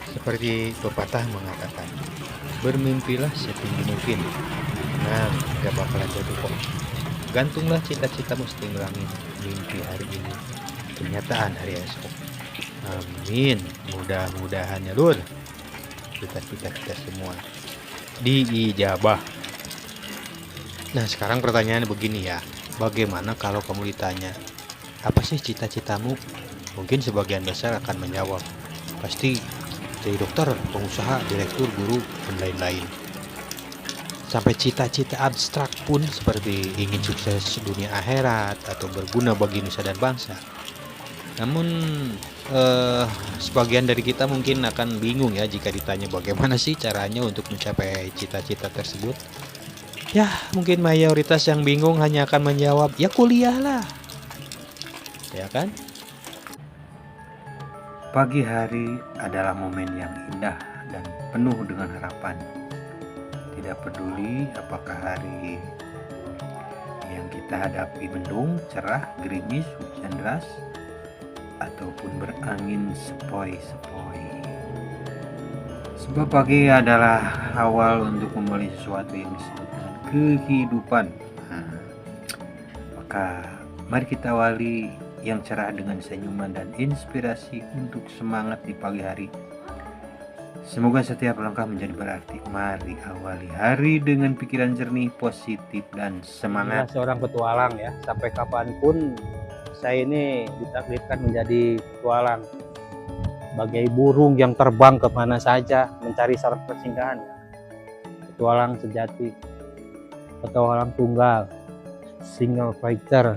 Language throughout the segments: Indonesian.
Seperti pepatah mengatakan, bermimpilah setinggi mungkin. Nah, gak bakalan jatuh kok. Gantunglah cita-citamu setinggi langit. Mimpi hari ini, kenyataan hari esok. Amin. Mudah-mudahan ya Lur. Cita-cita kita semua diijabah. Nah, sekarang pertanyaan begini ya. Bagaimana kalau kamu ditanya, apa sih cita-citamu? Mungkin sebagian besar akan menjawab, pasti jadi dokter, pengusaha, direktur, guru, dan lain-lain. Sampai cita-cita abstrak pun seperti ingin sukses dunia akhirat atau berguna bagi nusa dan bangsa. Namun sebagian dari kita mungkin akan bingung ya jika ditanya bagaimana sih caranya untuk mencapai cita-cita tersebut. Ya, mungkin mayoritas yang bingung hanya akan menjawab, ya kuliah lah. Ya kan? Pagi hari adalah momen yang indah dan penuh dengan harapan. Tidak peduli apakah hari yang kita hadapi mendung, cerah, gerimis, hujan deras, ataupun berangin sepoi-sepoi. Sebab pagi adalah awal untuk memulai sesuatu yang disebut dengan kehidupan. Maka mari kita awali yang cerah dengan senyuman dan inspirasi untuk semangat di pagi hari. Semoga setiap langkah menjadi berarti. Mari awali hari dengan pikiran jernih, positif, dan semangat. Seorang petualang ya, sampai kapanpun saya ini ditakdirkan menjadi petualang. Bagai burung yang terbang kemana saja mencari syarat persinggahan. Petualang sejati, petualang tunggal, single fighter.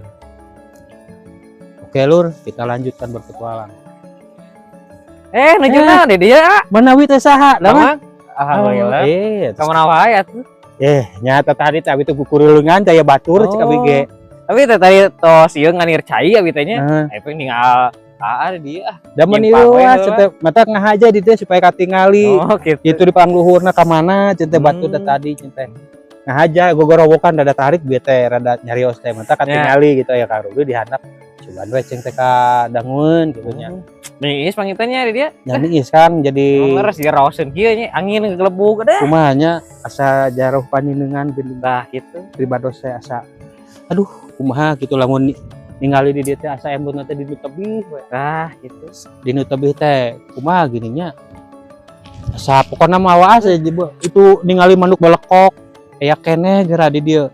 Oke Lur, kita lanjutkan berpetualang. Nunjukna deh dia. Menawi teh saha, dah Alhamdulillah. Kamu nawa ya tuh. nyata tadi tapi itu kukurulungan daya batur cek abg. Tapi tadi tos ieu nganir cai abi teh nya. Epeng ningal dia. Da menilu cenah mata ngahaja di teh supaya katingali. Oh gitu. Itu di pangluhurna ka mana cenah batur da tadi cenah. Ngahaja gogorowokan dada tarik bieu teh rada nyarios teh mata katingali gitu ya karudu dihandap. Coba we ceng teh ka dangun gitu nya. Niis pangitannya di dia. Nya niis kan jadi ngeres di raoseun kieu nya angin ngelebuk deh. Kumaha nya asa jaruh paninengan geuning Nah gitu. pribados teh asa aduh kumaha gitu lamun ningali di dieu teh asa embutna teh dinu tebih we. Nah gitu. Dinu tebih teh kumaha gini nya. Asa pokona mah waas itu ningali manuk balekok aya keneh geura di dieu.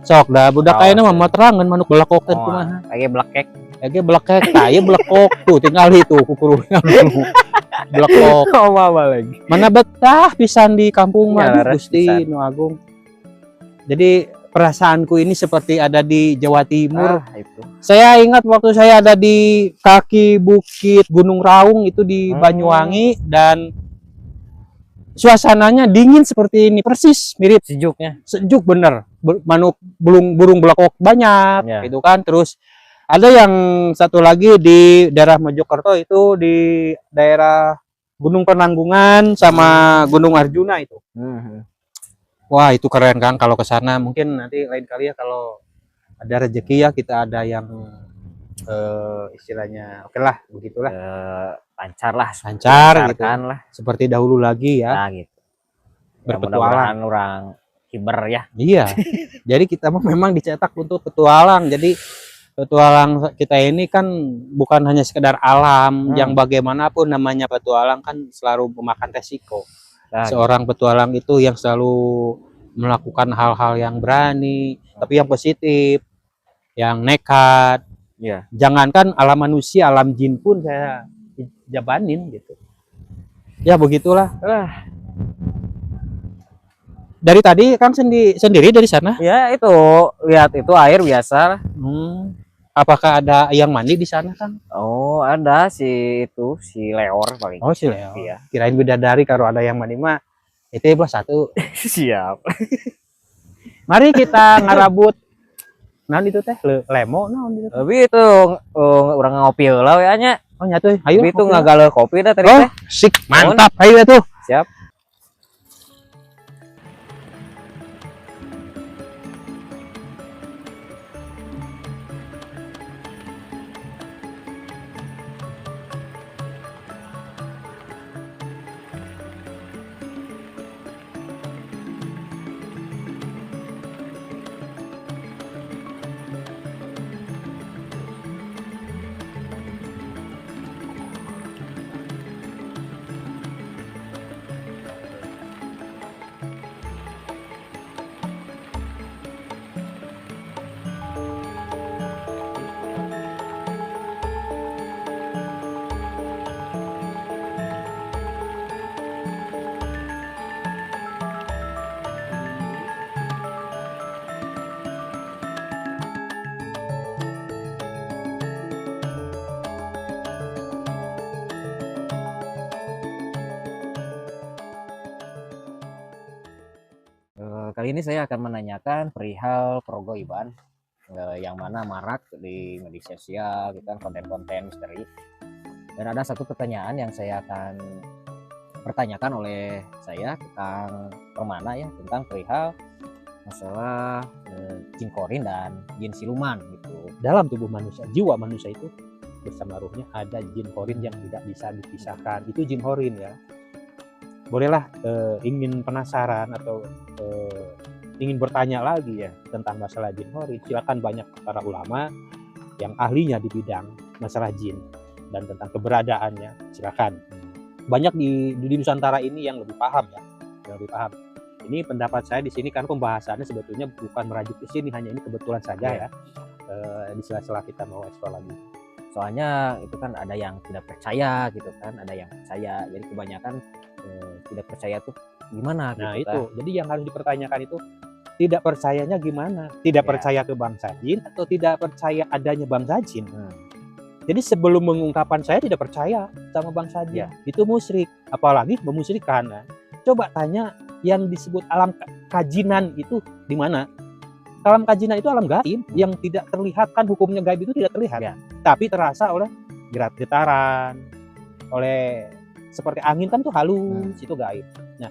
Sok da budak ayeuna mah materangan manuk balekok teh kumaha. Lagi blekek. Ege blekek, tah blekok tuh tinggal itu kukurungna blekok. Oh mama lagi. Mana betah pisan di kampung mah Ya, Gusti Nu Agung. Jadi perasaanku ini seperti ada di Jawa Timur. Itu. Saya ingat waktu saya ada di kaki bukit Gunung Raung itu di Banyuwangi dan suasananya dingin seperti ini persis mirip Sejuknya. sejuk bener manuk burung belekok banyak Ya. gitu kan. Terus ada yang satu lagi di daerah Mojokerto itu di daerah Gunung Penanggungan sama Gunung Arjuna itu. Wah itu keren kan kalau ke sana. Mungkin nanti lain kali ya kalau ada rezeki ya kita ada yang istilahnya oke lah begitulah. Lancar lah. Lancar gitu. Lah. Seperti dahulu lagi ya. Nah gitu. Berpetualang. Orang kiber ya. Iya. Jadi kita memang dicetak untuk petualang. Jadi petualang kita ini kan bukan hanya sekedar alam, yang bagaimanapun namanya petualang kan selalu memakan resiko. Nah, seorang petualang itu yang selalu melakukan hal-hal yang berani, tapi yang positif, yang nekat. Iya. Jangankan alam manusia, alam jin pun saya jabanin gitu. Ya begitulah. Dari tadi Kang sendiri dari sana? Ya itu lihat itu air biasa. Apakah ada yang mandi di sana Kang? Oh ada si Leor paling. Oh si Leo. Iya. Kirain bidadari kalau ada yang mandi mah itu plus satu. Siap. Mari kita ngarabut. Nah itu teh lemo naon itu. Tapi itu orang ngopi heula we nya. Oh nyatu. Ayo. Tapi itu ngagale kopi dah tadi teh. Sik, mantap. Ayo tuh. Siap. Kali ini saya akan menanyakan perihal perogoiban yang mana marak di media sosial, gitu kan, konten-konten misteri. Dan ada satu pertanyaan yang saya akan pertanyakan oleh saya tentang permana ya, tentang perihal masalah jin korin dan jin siluman gitu. Dalam tubuh manusia, jiwa manusia itu bersama ruhnya ada jin korin yang tidak bisa dipisahkan. Itu jin korin ya. Bolehlah ingin penasaran atau ingin bertanya lagi ya tentang masalah jin korin, silakan, banyak para ulama yang ahlinya di bidang masalah jin dan tentang keberadaannya, silakan. Banyak di Nusantara ini yang lebih paham ya, yang lebih paham. Ini pendapat saya di sini kan pembahasannya sebetulnya bukan merajuk ke sini, hanya ini kebetulan saja ya. Di sela-sela kita mau eksplor lagi. Soalnya itu kan ada yang tidak percaya gitu kan, ada yang percaya. Jadi kebanyakan tidak percaya tuh gimana Nah gitu itu, kan. jadi yang harus dipertanyakan itu tidak percayanya gimana? Tidak Ya. percaya ke bangsa jin atau tidak percaya adanya bangsa jin? Hmm. Jadi sebelum mengungkapkan saya tidak percaya sama bangsa jin, Ya. itu musyrik, apalagi memusyrikan. Nah, coba tanya yang disebut alam kajinan itu di mana? Alam kajinan itu alam gaib yang tidak terlihat, kan hukumnya gaib itu tidak terlihat, Ya. tapi terasa oleh getaran, oleh seperti angin kan itu halus, itu gaib. Nah,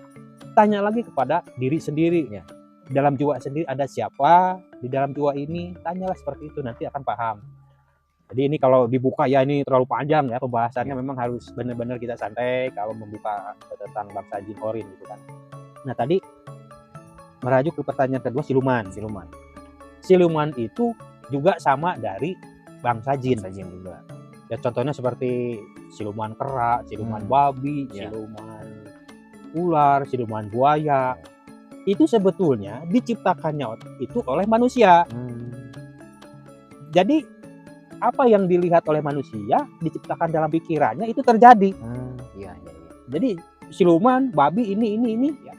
tanya lagi kepada diri sendiri. Ya. Dalam jiwa sendiri ada siapa? Di dalam jiwa ini, tanyalah seperti itu, nanti akan paham. Jadi ini kalau dibuka ya ini terlalu panjang ya pembahasannya, memang harus benar-benar kita santai kalau membuka tentang bangsa jin korin gitu kan. Nah tadi merajuk ke pertanyaan kedua, siluman. Siluman itu juga sama dari bangsa jin. Bangsa jin juga. Ya contohnya seperti siluman kera, siluman babi, Ya. siluman ular, siluman buaya. Itu sebetulnya diciptakannya itu oleh manusia. Jadi apa yang dilihat oleh manusia diciptakan dalam pikirannya itu terjadi. Iya. Jadi siluman, babi ini ya.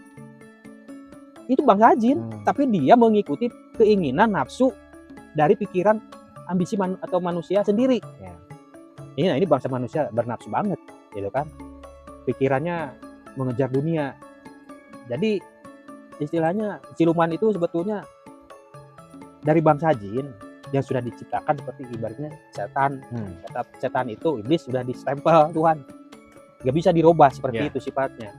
Itu bangsa jin, tapi dia mengikuti keinginan nafsu dari pikiran ambisi atau manusia sendiri. Ya. Ini bangsa manusia bernafsu banget, gitu kan? Pikirannya mengejar dunia. Jadi istilahnya siluman itu sebetulnya dari bangsa jin yang sudah diciptakan seperti ibaratnya setan. Setan itu iblis sudah distempel Tuhan, nggak bisa dirubah seperti itu sifatnya.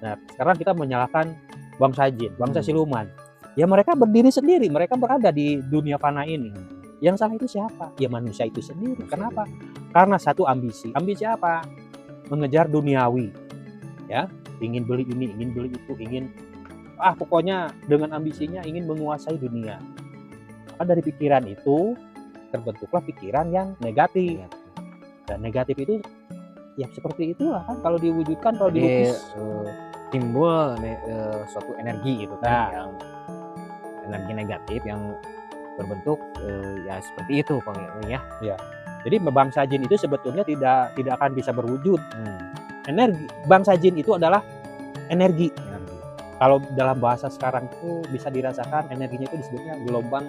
Nah sekarang kita menyalahkan bangsa jin, bangsa siluman. Ya mereka berdiri sendiri, mereka berada di dunia fana ini. Yang salah itu siapa? Ya manusia itu sendiri. Kenapa? Karena satu ambisi. Ambisi apa? Mengejar duniawi. Ya, ingin beli ini, ingin beli itu, ingin pokoknya dengan ambisinya ingin menguasai dunia. Maka dari pikiran itu terbentuklah pikiran yang negatif. Dan negatif itu ya seperti itulah kan kalau diwujudkan, kalau dilukis. Timbul suatu energi gitu kan, Nah. yang energi negatif yang berbentuk ya seperti itu Bang ya. Jadi bangsa jin itu sebetulnya tidak akan bisa berwujud. Energi bangsa jin itu adalah energi. Kalau dalam bahasa sekarang itu bisa dirasakan energinya itu disebutnya gelombang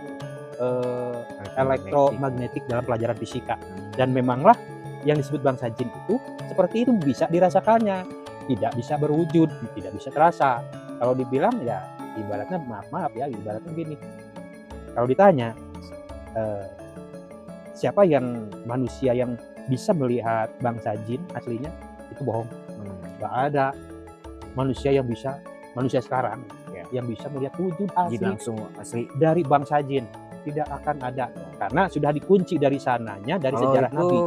elektromagnetik dalam pelajaran fisika. Dan memanglah yang disebut bangsa jin itu seperti itu, bisa dirasakannya, tidak bisa berwujud, tidak bisa terasa. Kalau dibilang ya ibaratnya maaf ya, ibaratnya gini. Kalau ditanya siapa yang manusia yang bisa melihat bangsa jin aslinya, itu bohong. Nggak ada manusia yang bisa, manusia sekarang yang bisa melihat wujud asli langsung asli dari bangsa jin. Tidak akan ada, karena sudah dikunci dari sananya, dari sejarah itu, Nabi.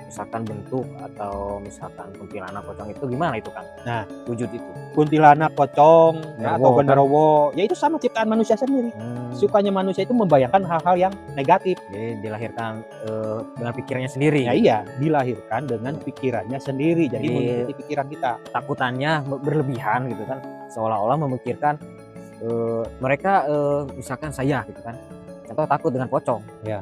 Misalkan bentuk atau misalkan kuntilanak, pocong itu gimana itu kan? Nah, wujud itu kuntilanak, pocong, ya, atau Genderuwo, genderuwo, ya itu sama ciptaan manusia sendiri. Sukanya manusia itu membayangkan hal-hal yang negatif. Jadi dilahirkan dengan pikirannya sendiri. Ya iya, dilahirkan dengan pikirannya sendiri. Jadi mengikuti pikiran kita. Takutannya berlebihan gitu kan, seolah-olah memikirkan mereka misalkan saya gitu kan, contoh takut dengan pocong ya,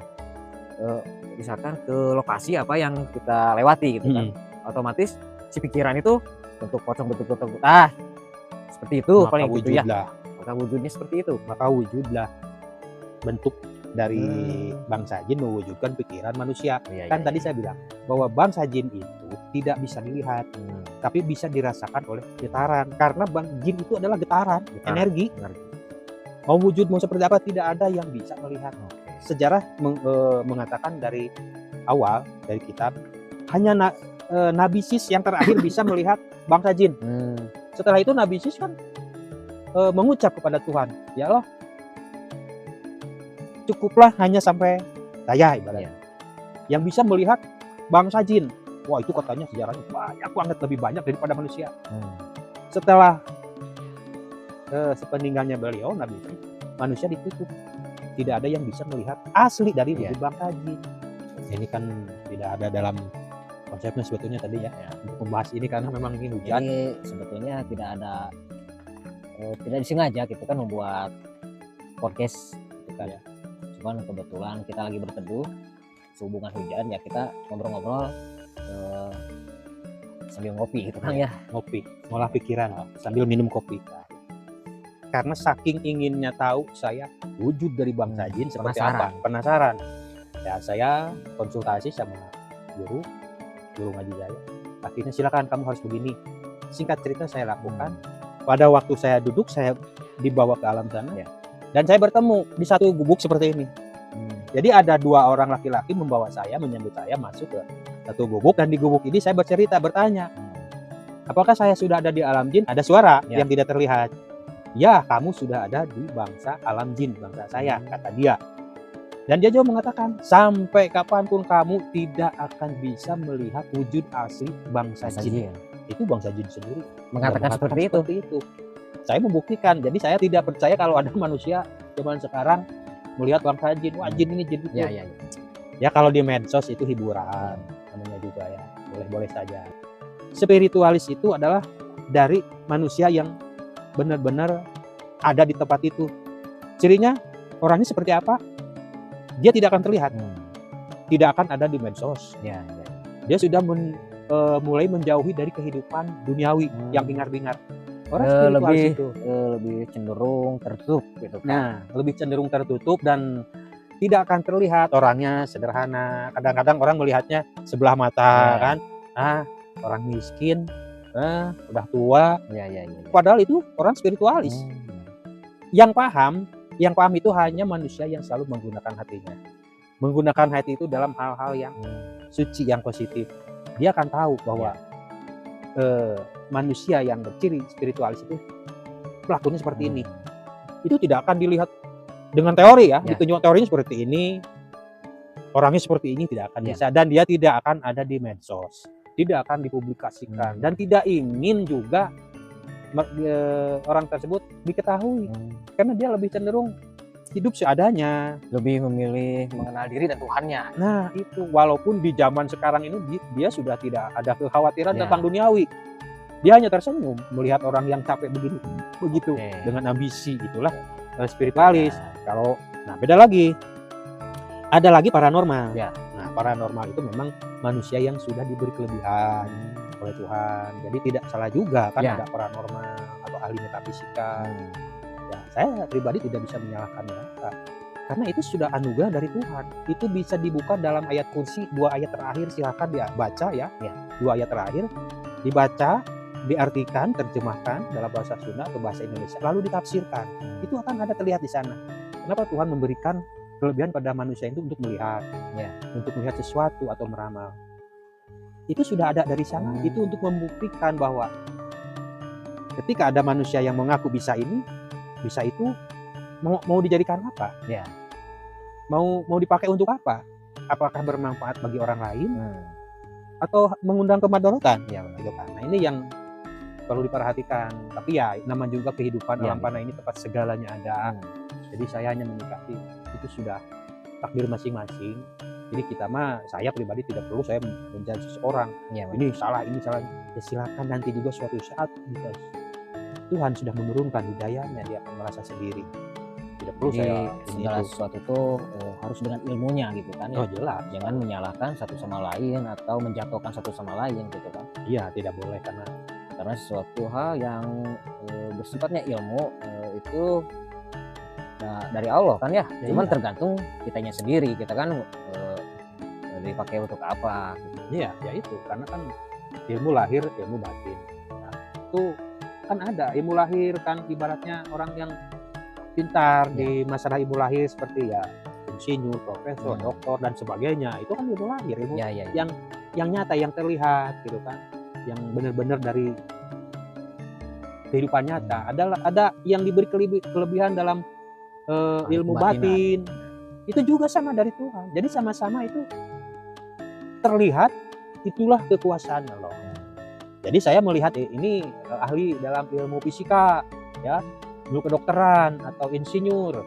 misalkan ke lokasi apa yang kita lewati gitu kan, otomatis si pikiran itu bentuk pocong, bentuk seperti itu, maka paling gitu ya. wujudlah, Maka wujudnya seperti itu. maka wujudlah bentuk dari bangsa jin mewujudkan pikiran manusia. Kan tadi saya bilang bahwa bangsa jin itu tidak bisa dilihat, tapi bisa dirasakan oleh getaran. Karena jin itu adalah getaran, energi. Mau wujud mau seperti apa tidak ada yang bisa melihat. Oke. Sejarah mengatakan dari awal dari kitab hanya Nabi Sis yang terakhir bisa melihat bangsa jin. Setelah itu Nabi Sis kan mengucap kepada Tuhan, ya Allah, cukuplah hanya sampai saya ibaratnya yang bisa melihat bangsa jin. Wah, itu katanya sejarahnya banyak banget, lebih banyak daripada manusia. Setelah sepeninggalnya beliau Nabi Sis, manusia ditutup, tidak ada yang bisa melihat asli dari wujud bangsa jin. Ini kan tidak ada dalam konsepnya sebetulnya tadi ya, untuk membahas ini karena memang ini hujan. Jadi sebetulnya tidak ada tidak disengaja kita kan membuat podcast gitu kan ya. Cuman kebetulan kita lagi berteduh sehubungan hujan ya, kita ngobrol-ngobrol sambil ngopi gitu kan ya. Ngopi, ngolah pikiran sambil minum kopi. Karena saking inginnya tahu saya wujud dari bangsa jin seperti apa, penasaran. Ya saya konsultasi sama guru ngaji saya. Akhirnya silakan kamu harus begini. Singkat cerita saya lakukan. Pada waktu saya duduk, saya dibawa ke alam sana dan saya bertemu di satu gubuk seperti ini. Jadi ada 2 orang laki-laki membawa saya, menyambut saya masuk ke satu gubuk, dan di gubuk ini saya bercerita, bertanya, apakah saya sudah ada di alam jin? Ada suara yang tidak terlihat. Ya, kamu sudah ada di bangsa alam jin, bangsa saya, kata dia. Dan dia juga mengatakan, sampai kapanpun kamu tidak akan bisa melihat wujud asli bangsa jin. Itu bangsa jin sendiri Mengatakan seperti itu. Saya membuktikan. Jadi saya tidak percaya kalau ada manusia zaman sekarang melihat bangsa jin. Wah, jin ini jin itu. Ya kalau di medsos itu hiburan namanya juga ya. Boleh-boleh saja. Spiritualis itu adalah dari manusia yang benar-benar ada di tempat itu. Cirinya orangnya seperti apa? Dia tidak akan terlihat. Tidak akan ada di medsos. Dia sudah mulai menjauhi dari kehidupan duniawi yang bingar-bingar. Orang spiritualis itu lebih cenderung tertutup gitu kan. Nah, lebih cenderung tertutup dan tidak akan terlihat. Orangnya sederhana. Kadang-kadang orang melihatnya sebelah mata kan. Orang miskin, udah tua. Padahal itu orang spiritualis. Yang paham itu hanya manusia yang selalu menggunakan hatinya. Menggunakan hati itu dalam hal-hal yang suci, yang positif. Dia akan tahu bahwa manusia yang berciri spiritualis itu pelakunya seperti ini. Itu tidak akan dilihat dengan teori ya. Ditunjuk teorinya seperti ini, orangnya seperti ini, tidak akan bisa. Dan dia tidak akan ada di medsos, tidak akan dipublikasikan, dan tidak ingin juga orang tersebut diketahui. Karena dia lebih cenderung hidup seadanya, lebih memilih mengenal diri dan Tuhannya. Nah itu, walaupun di zaman sekarang ini dia sudah tidak ada kekhawatiran tentang duniawi. Dia hanya tersenyum melihat orang yang capek begitu dengan ambisi. Itulah spiritualis. Kalau beda lagi, ada lagi paranormal. Nah, paranormal itu memang manusia yang sudah diberi kelebihan oleh Tuhan. Jadi tidak salah juga kan ada paranormal atau ahli metafisika. Ya, saya pribadi tidak bisa menyalahkan mereka. Karena itu sudah anugerah dari Tuhan. Itu bisa dibuka dalam ayat kursi 2 ayat terakhir, silahkan dia baca ya. 2 ayat terakhir dibaca, diartikan, terjemahkan dalam bahasa Sunda atau bahasa Indonesia, lalu ditafsirkan. Itu akan ada terlihat di sana. Kenapa Tuhan memberikan kelebihan pada manusia itu untuk melihat, untuk melihat sesuatu atau meramal. Itu sudah ada dari sana. Itu untuk membuktikan bahwa ketika ada manusia yang mengaku bisa ini, bisa itu, mau dijadikan apa? Mau dipakai untuk apa? Apakah bermanfaat bagi orang lain atau mengundang kemadharatan? Gitu kan. Nah, ini yang perlu diperhatikan. Tapi ya namanya juga kehidupan alam panah ini tempat segalanya ada. Jadi saya hanya menyikapi itu sudah takdir masing-masing. Jadi saya pribadi tidak perlu saya menjudge seseorang. Ini salah. Ya silakan, nanti juga suatu saat Tuhan sudah menurunkan hidayahnya, dia akan merasa sendiri. Tidak perlu saya segala sesuatu itu harus dengan ilmunya gitu kan. Oh jelas. Jangan menyalahkan satu sama lain atau menjatuhkan satu sama lain gitu kan. Iya, tidak boleh karena sesuatu hal yang bersifatnya ilmu itu dari Allah kan ya. Cuman tergantung kitanya sendiri, kita kan dipakai untuk apa gitu. Iya, ya itu karena kan ilmu lahir, ilmu batin. Nah, itu kan ada ilmu lahir kan ibaratnya orang yang pintar di masalah ilmu lahir seperti ya insinyur, profesor, doktor dan sebagainya. Itu kan ilmu lahir, ilmu Ya, ya, yang nyata, yang terlihat gitu kan, yang benar-benar dari kehidupan nyata. Ada yang diberi kelebihan dalam ilmu batin. Itu juga sama dari Tuhan. Jadi sama-sama itu terlihat, itulah kekuasaan Allah. Jadi saya melihat ini ahli dalam ilmu fisika, ya, ilmu kedokteran atau insinyur.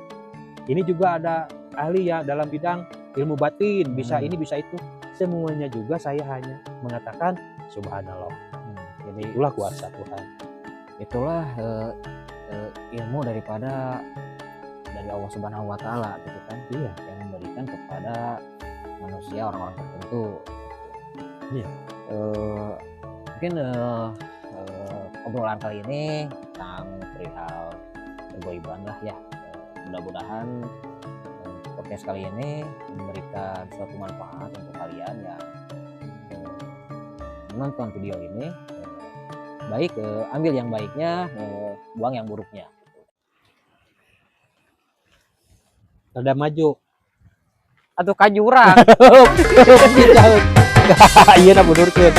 Ini juga ada ahli ya dalam bidang ilmu batin, bisa ini bisa itu. Semuanya juga saya hanya mengatakan subhanallah. Jadi Itulah kuasa Tuhan. itulah ilmu dari Allah Subhanahu wa taala gitu kan. Iya. Yang memberikan kepada manusia orang-orang tertentu. Iya. Mungkin obrolan kali ini tentang perihal kegoiban lah ya. Mudah-mudahan podcast kali ini memberikan suatu manfaat untuk kalian yang menonton video ini. Baik, ambil yang baiknya, buang yang buruknya. Rada maju. Atau kajurang. Iya, nah bener kan.